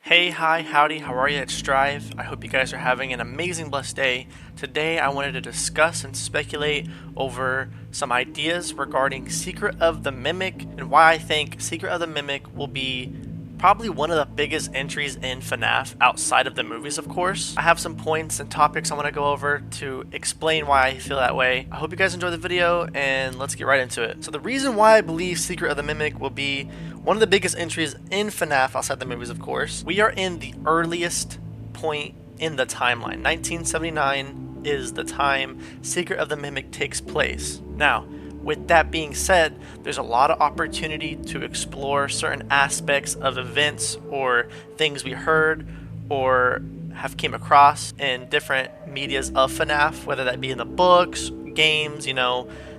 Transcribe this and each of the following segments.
Hey, hi, howdy, how are you at Strive? I hope you guys are having an amazing, blessed day. Today I wanted to discuss and speculate over some ideas regarding Secret of the Mimic and why I think Secret of the Mimic will be probably one of the biggest entries in FNAF outside of the movies, of course. I have some points and topics I want to go over to explain why I feel that way. I hope you guys enjoy the video and let's get right into it. So the reason why I believe Secret of the Mimic will be one of the biggest entries in FNAF outside the movies, of course. We are in the earliest point in the timeline. 1979 is the time Secret of the Mimic takes place. Now, with that being said, there's a lot of opportunity to explore certain aspects of events or things we heard or have came across in different medias of FNAF, whether that be in the books, games,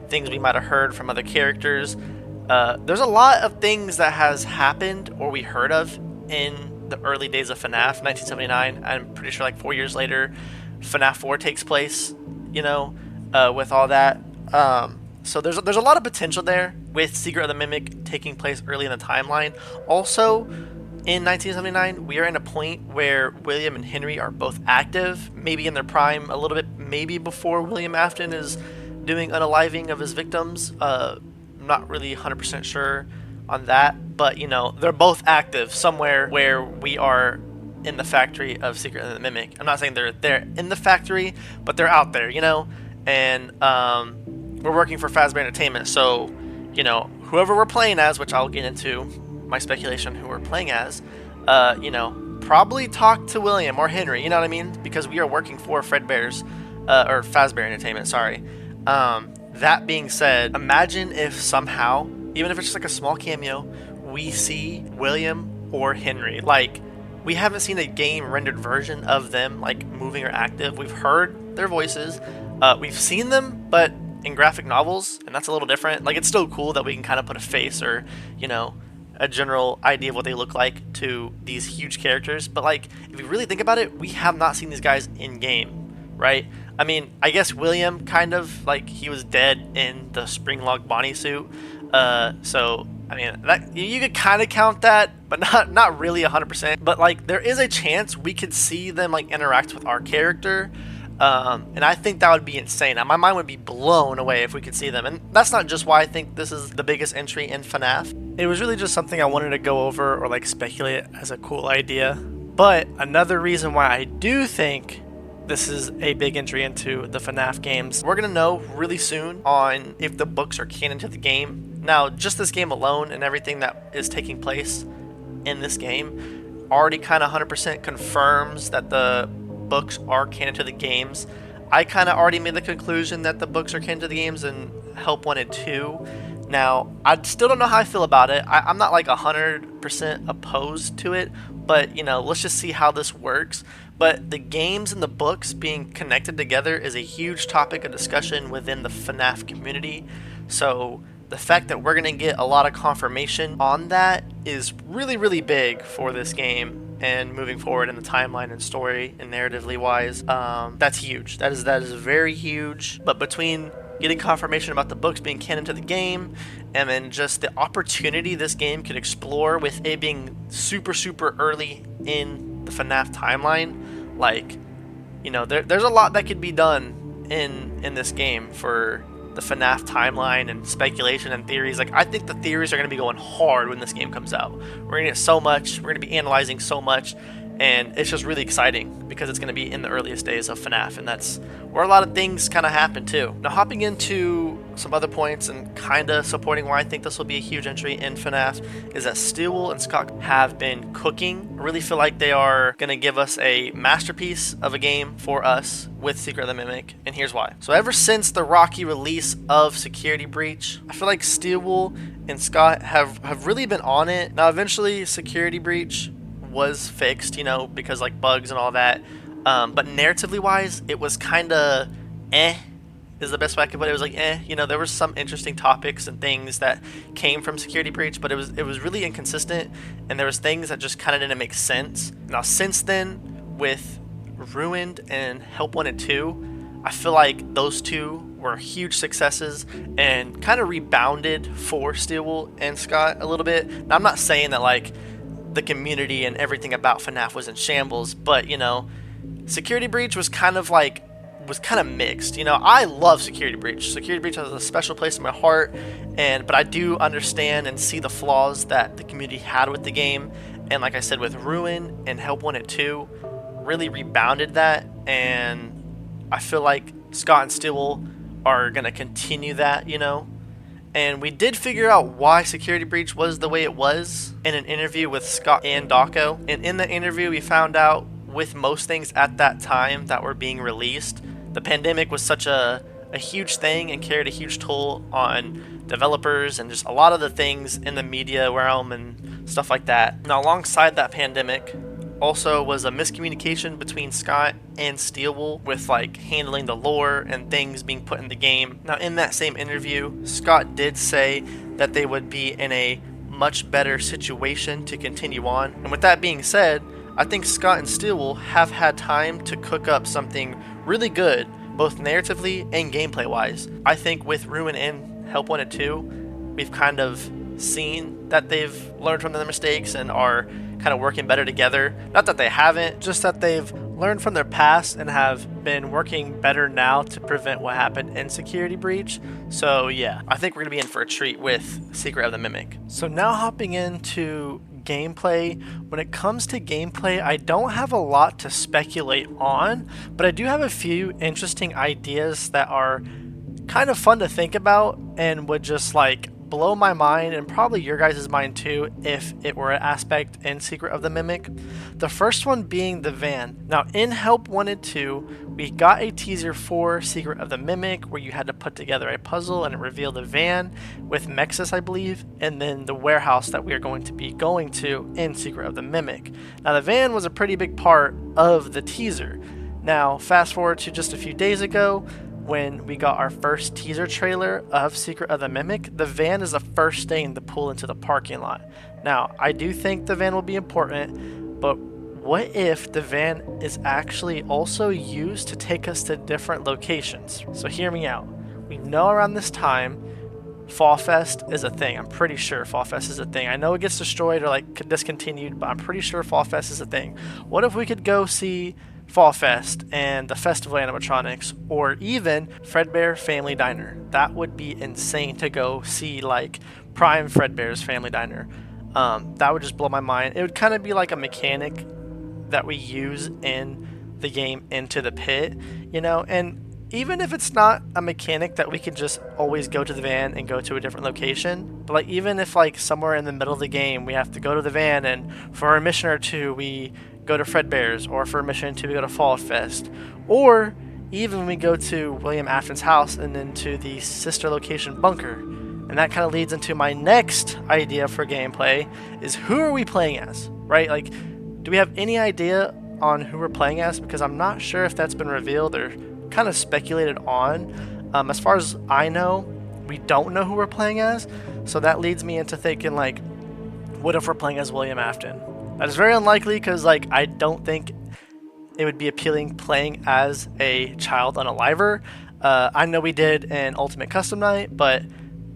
things we might have heard from other characters. There's a lot of things that has happened or we heard of in the early days of FNAF, 1979. I'm pretty sure like 4 years later, FNAF 4 takes place, with all that. So there's a lot of potential there with Secret of the Mimic taking place early in the timeline. Also, in 1979, we are in a point where William and Henry are both active, maybe in their prime, a little bit maybe before William Afton is doing unaliving of his victims. I'm not really 100% sure on that, but they're both active somewhere where we are in the factory of Secret of the Mimic. I'm not saying they're in the factory, but they're out there, and we're working for Fazbear Entertainment, so, whoever we're playing as, which I'll get into my speculation who we're playing as, probably talk to William or Henry, you know what I mean? Because we are working for Fredbear's, or Fazbear Entertainment, sorry. That being said, imagine if somehow, even if it's just like a small cameo, we see William or Henry. Like, we haven't seen a game rendered version of them, like, moving or active. We've heard their voices, we've seen them, but in graphic novels, and that's a little different. Like, it's still cool that we can kind of put a face or, a general idea of what they look like to these huge characters. But, like, if you really think about it, we have not seen these guys in game, right? I mean, I guess William kind of, like, he was dead in the Springlog Bonnie suit. So, I mean, that, you could kind of count that, but not really 100%. But, like, there is a chance we could see them, like, interact with our character. And I think that would be insane. My mind would be blown away if we could see them. And that's not just why I think this is the biggest entry in FNAF. It was really just something I wanted to go over or like speculate as a cool idea. But another reason why I do think this is a big entry into the FNAF games, we're going to know really soon on if the books are canon to the game. Now, just this game alone and everything that is taking place in this game already kind of 100% confirms that the books are canon to the games. I kind of already made the conclusion that the books are canon to the games in Help 1 and 2. Now, I still don't know how I feel about it. I'm not like 100% opposed to it, but let's just see how this works. But the games and the books being connected together is a huge topic of discussion within the FNAF community. So the fact that we're going to get a lot of confirmation on that is really, really big for this game and moving forward in the timeline and story and narratively wise. That's huge. That is very huge. But between getting confirmation about the books being canon to the game and then just the opportunity this game could explore with it being super, super early in the FNAF timeline, like, there's a lot that could be done in this game for the FNAF timeline and speculation and theories. Like, I think the theories are going to be going hard when this game comes out. We're going to get so much, we're going to be analyzing so much, and it's just really exciting because it's going to be in the earliest days of FNAF, and that's where a lot of things kind of happen too. Now, hopping into some other points and kind of supporting why I think this will be a huge entry in FNAF is that Steelwool and Scott have been cooking. I really feel like they are going to give us a masterpiece of a game for us with Secret of the Mimic, and here's why. So ever since the rocky release of Security Breach, I feel like Steelwool and Scott have really been on it. Now, eventually Security Breach was fixed, because like bugs and all that. But narratively wise, it was kind of is the best way I could put it. It was like there were some interesting topics and things that came from Security Breach, but it was really inconsistent, and there was things that just kind of didn't make sense. Now, since then, with Ruined and Help 1 and 2, I feel like those two were huge successes and kind of rebounded for Steelwool and Scott a little bit. Now, I'm not saying that like the community and everything about FNAF was in shambles. But Security Breach was kind of mixed. I love Security Breach. Security Breach has a special place in my heart, but I do understand and see the flaws that the community had with the game. And like I said, with Ruin and Help Wanted 2, really rebounded that, and I feel like Scott and Stillwell are gonna continue that, And we did figure out why Security Breach was the way it was in an interview with Scott and Dawko. And in the interview, we found out with most things at that time that were being released, the pandemic was such a huge thing and carried a huge toll on developers and just a lot of the things in the media realm and stuff like that. Now, alongside that pandemic also was a miscommunication between Scott and Stillwell with handling the lore and things being put in the game. Now, in that same interview, Scott did say that they would be in a much better situation to continue on. And with that being said, I think Scott and Stillwell have had time to cook up something really good, both narratively and gameplay wise. I think with Ruin and Help Wanted 2, we've kind of seen that they've learned from their mistakes and are kind of working better together. Not that they haven't, just that they've learned from their past and have been working better now to prevent what happened in Security Breach. So yeah, I think we're gonna be in for a treat with Secret of the Mimic. So now hopping into gameplay. When it comes to gameplay, I don't have a lot to speculate on, but I do have a few interesting ideas that are kind of fun to think about and would just blow my mind and probably your guys' mind too if it were an aspect in Secret of the Mimic. The first one being the van. Now, in Help Wanted 2, we got a teaser for Secret of the Mimic where you had to put together a puzzle and it revealed the van with Mexus, I believe, and then the warehouse that we are going to be going to in Secret of the Mimic. Now, the van was a pretty big part of the teaser. Now, fast forward to just a few days ago, when we got our first teaser trailer of Secret of the Mimic, the van is the first thing to pull into the parking lot. Now, I do think the van will be important, but what if the van is actually also used to take us to different locations? So hear me out. We know around this time, Fall Fest is a thing. I'm pretty sure Fall Fest is a thing. I know it gets destroyed or discontinued, but I'm pretty sure Fall Fest is a thing. What if we could go see Fall Fest and the Festival Animatronics, or even Fredbear Family Diner? That would be insane to go see Prime Fredbear's Family Diner. That would just blow my mind. It would kind of be like a mechanic that we use in the game Into the Pit, and even if it's not a mechanic that we can just always go to the van and go to a different location, but even if somewhere in the middle of the game we have to go to the van and for a mission or two we go to Fredbear's, or for mission 2 we go to Fall Fest, or even we go to William Afton's house and then to the sister location Bunker. And that kind of leads into my next idea for gameplay, is who are we playing as, right? Do we have any idea on who we're playing as? Because I'm not sure if that's been revealed or kind of speculated on. As far as I know, we don't know who we're playing as, so that leads me into thinking what if we're playing as William Afton? That is very unlikely because I don't think it would be appealing playing as a child unaliver. I know we did an Ultimate Custom Night, but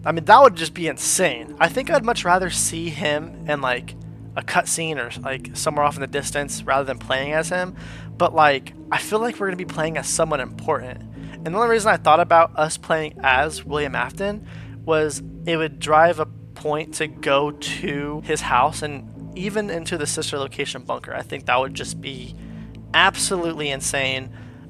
that would just be insane. I think I'd much rather see him in a cutscene or somewhere off in the distance rather than playing as him. But I feel like we're gonna be playing as someone important. And the only reason I thought about us playing as William Afton was it would drive a point to go to his house and even into the sister location Bunker. I think that would just be absolutely insane.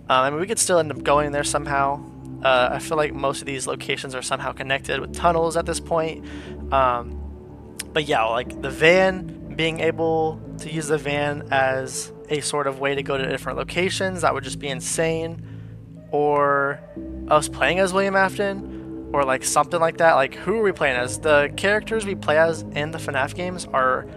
We could still end up going there somehow. I feel like most of these locations are somehow connected with tunnels at this point. But yeah, the van, being able to use the van as a sort of way to go to different locations, that would just be insane. Or us playing as William Afton, or something like that. Who are we playing as? The characters we play as in the FNAF games are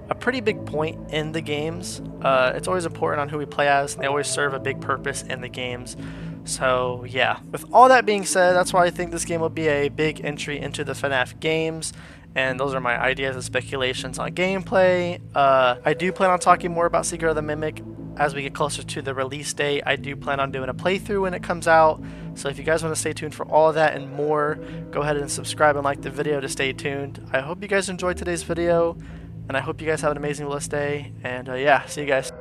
a pretty big point in the games. It's always important on who we play as, and they always serve a big purpose in the games. So yeah, with all that being said, that's why I think this game will be a big entry into the FNAF games, and those are my ideas and speculations on gameplay. I do plan on talking more about Secret of the Mimic as we get closer to the release date. I do plan on doing a playthrough when it comes out, so if you guys want to stay tuned for all of that and more, go ahead and subscribe and like the video to stay tuned. I hope you guys enjoyed today's video, And I hope you guys have an amazing blessed day. And yeah, see you guys.